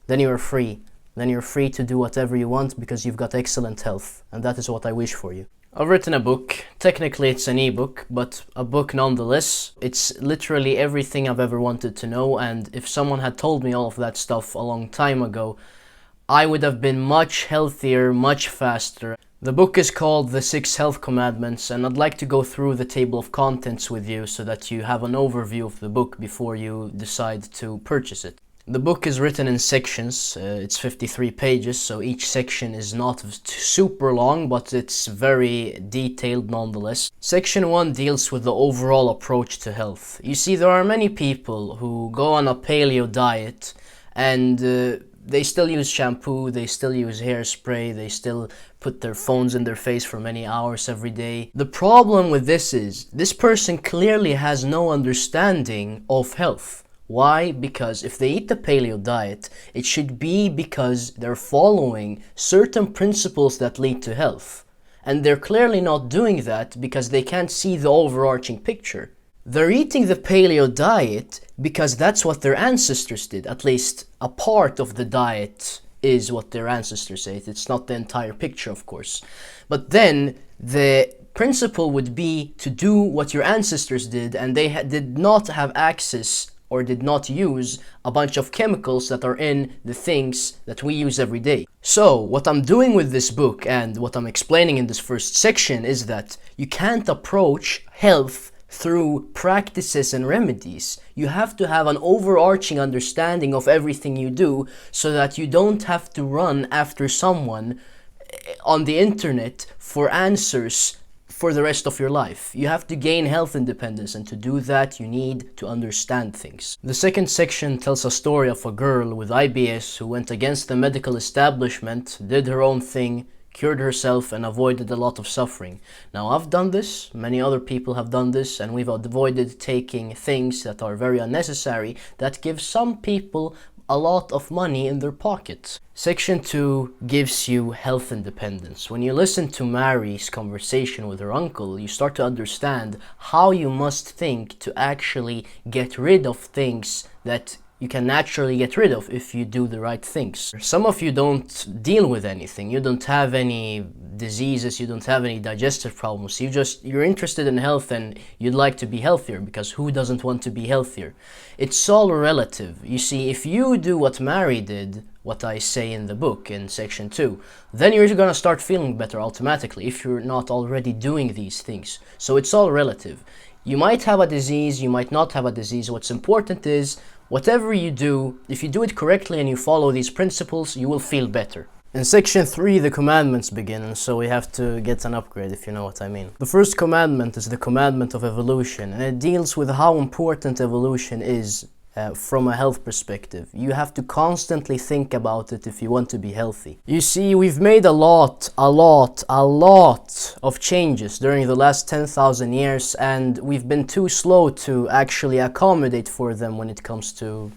then you're free. Then you're free to do whatever you want because you've got excellent health, and that is what I wish for you. I've written a book. Technically it's an ebook, but a book nonetheless. It's literally everything I've ever wanted to know, and if someone had told me all of that stuff a long time ago, I would have been much healthier, much faster. The book is called The 6 Health Commandments, and I'd like to go through the table of contents with you so that you have an overview of the book before you decide to purchase it. The book is written in sections. It's 53 pages, so each section is not super long, but it's very detailed nonetheless. Section 1 deals with the overall approach to health. You see, there are many people who go on a paleo diet and they still use shampoo, they still use hairspray, they still put their phones in their face for many hours every day. The problem with this is, this person clearly has no understanding of health. Why? Because if they eat the paleo diet, it should be because they're following certain principles that lead to health. And they're clearly not doing that because they can't see the overarching picture. They're eating the paleo diet because that's what their ancestors did. At least a part of the diet is what their ancestors ate. It's not the entire picture, of course. But then the principle would be to do what your ancestors did, and they did not have access or did not use a bunch of chemicals that are in the things that we use every day. So what I'm doing with this book and what I'm explaining in this first section is that you can't approach health through practices and remedies. You have to have an overarching understanding of everything you do so that you don't have to run after someone on the internet for answers for the rest of your life. You have to gain health independence, and to do that you need to understand things. The second section tells a story of a girl with IBS who went against the medical establishment, did her own thing, cured herself, and avoided a lot of suffering. Now, I've done this, many other people have done this, and we've avoided taking things that are very unnecessary that give some people a lot of money in their pockets. Section 2 gives you health independence. When you listen to Mary's conversation with her uncle, you start to understand how you must think to actually get rid of things that you can naturally get rid of if you do the right things. Some of you don't deal with anything. You don't have any diseases, you don't have any digestive problems. You're interested in health and you'd like to be healthier, because who doesn't want to be healthier? It's all relative. You see, if you do what Mary did, what I say in the book in section 2, then you're gonna start feeling better automatically if you're not already doing these things. So it's all relative. You might have a disease, you might not have a disease. What's important is, whatever you do, if you do it correctly and you follow these principles, you will feel better. In section 3, the commandments begin, and so we have to get an upgrade, if you know what I mean. The first commandment is the commandment of evolution, and it deals with how important evolution is from a health perspective. You have to constantly think about it if you want to be healthy. You see, we've made a lot of changes during the last 10,000 years, and we've been too slow to actually accommodate for them when it comes to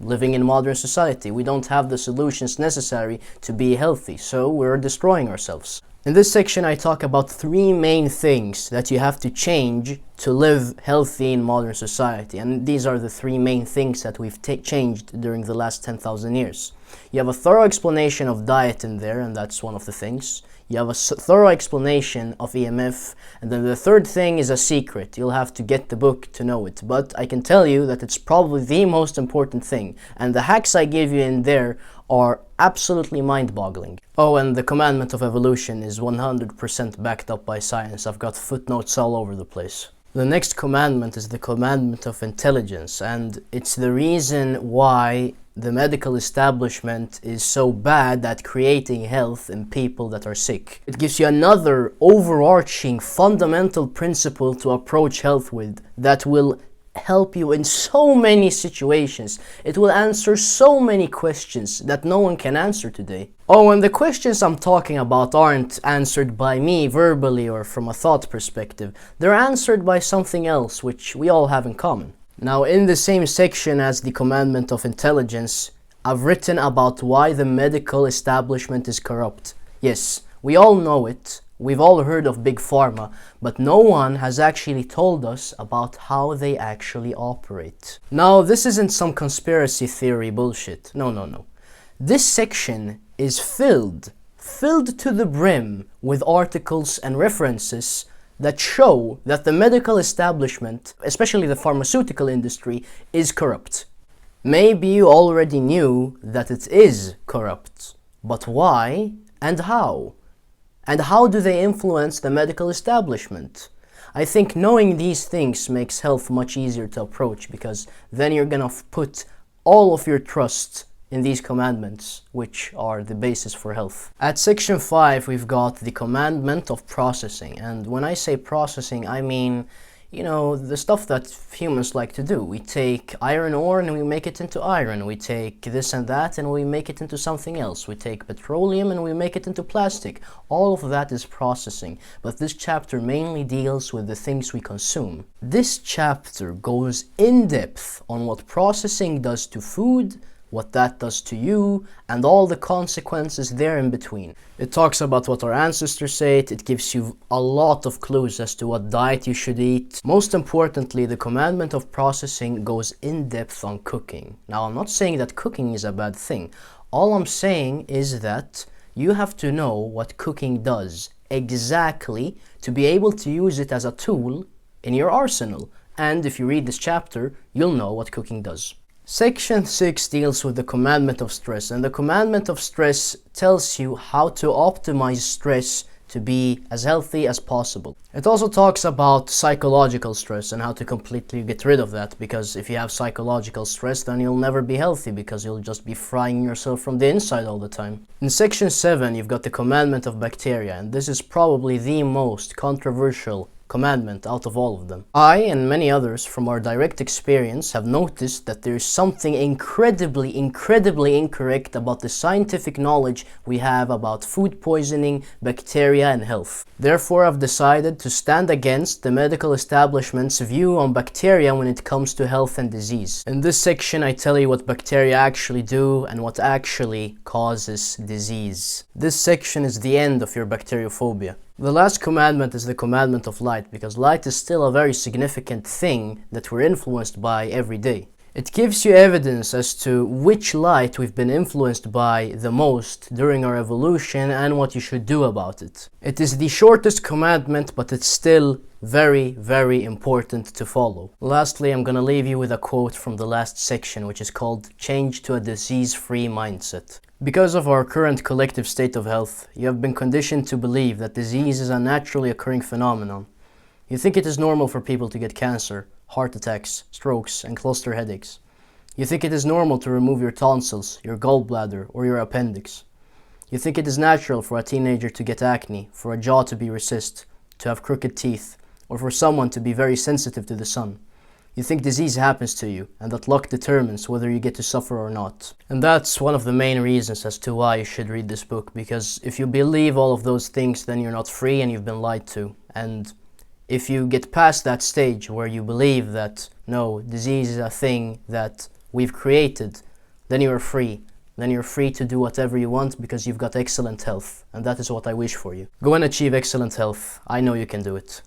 living in modern society. We don't have the solutions necessary to be healthy, so we're destroying ourselves. In this section, I talk about 3 main things that you have to change to live healthy in modern society. And these are the 3 main things that we've changed during the last 10,000 years. You have a thorough explanation of diet in there, and that's one of the things. You have a thorough explanation of EMF, and then the third thing is a secret. You'll have to get the book to know it, but I can tell you that it's probably the most important thing, and the hacks I give you in there are absolutely mind-boggling. Oh, and the commandment of evolution is 100% backed up by science. I've got footnotes all over the place. The next commandment is the commandment of intelligence, and it's the reason why the medical establishment is so bad at creating health in people that are sick. It gives you another overarching fundamental principle to approach health with that will help you in so many situations. It will answer so many questions that no one can answer today. Oh, and the questions I'm talking about aren't answered by me verbally or from a thought perspective. They're answered by something else which we all have in common. Now, in the same section as the commandment of intelligence, I've written about why the medical establishment is corrupt. Yes, we all know it. We've all heard of Big Pharma, but no one has actually told us about how they actually operate. Now, this isn't some conspiracy theory bullshit. No. This section is filled to the brim with articles and references that show that the medical establishment, especially the pharmaceutical industry, is corrupt. Maybe you already knew that it is corrupt, but why and how? And how do they influence the medical establishment? I think knowing these things makes health much easier to approach, because then you're gonna put all of your trust in these commandments, which are the basis for health. At section 5, we've got the commandment of processing. And when I say processing, I mean, the stuff that humans like to do. We take iron ore and we make it into iron. We take this and that and we make it into something else. We take petroleum and we make it into plastic. All of that is processing. But this chapter mainly deals with the things we consume. This chapter goes in depth on what processing does to food, what that does to you, and all the consequences there in between. It talks about what our ancestors ate. It gives you a lot of clues as to what diet you should eat. Most importantly, the commandment of processing goes in depth on cooking. Now, I'm not saying that cooking is a bad thing. All I'm saying is that you have to know what cooking does exactly to be able to use it as a tool in your arsenal. And if you read this chapter, you'll know what cooking does. Section 6 deals with the commandment of stress, and the commandment of stress tells you how to optimize stress to be as healthy as possible. It also talks about psychological stress and how to completely get rid of that, because if you have psychological stress, then you'll never be healthy, because you'll just be frying yourself from the inside all the time. In section 7, you've got the commandment of bacteria, and this is probably the most controversial commandment out of all of them. I and many others from our direct experience have noticed that there is something incredibly incorrect about the scientific knowledge we have about food poisoning, bacteria, and health. Therefore, I've decided to stand against the medical establishment's view on bacteria when it comes to health and disease. In this section, I tell you what bacteria actually do and what actually causes disease. This section is the end of your bacteriophobia. The last commandment is the commandment of light, because light is still a very significant thing that we're influenced by every day. It gives you evidence as to which light we've been influenced by the most during our evolution and what you should do about it. It is the shortest commandment, but it's still very important to follow. Lastly, I'm gonna leave you with a quote from the last section, which is called "Change to a Disease-Free Mindset." Because of our current collective state of health, you have been conditioned to believe that disease is a naturally occurring phenomenon. You think it is normal for people to get cancer, heart attacks, strokes, and cluster headaches. You think it is normal to remove your tonsils, your gallbladder, or your appendix. You think it is natural for a teenager to get acne, for a jaw to be recessed, to have crooked teeth, or for someone to be very sensitive to the sun. You think disease happens to you, and that luck determines whether you get to suffer or not. And that's one of the main reasons as to why you should read this book, because if you believe all of those things, then you're not free and you've been lied to. And if you get past that stage where you believe that, no, disease is a thing that we've created, then you're free. Then you're free to do whatever you want, because you've got excellent health. And that is what I wish for you. Go and achieve excellent health. I know you can do it.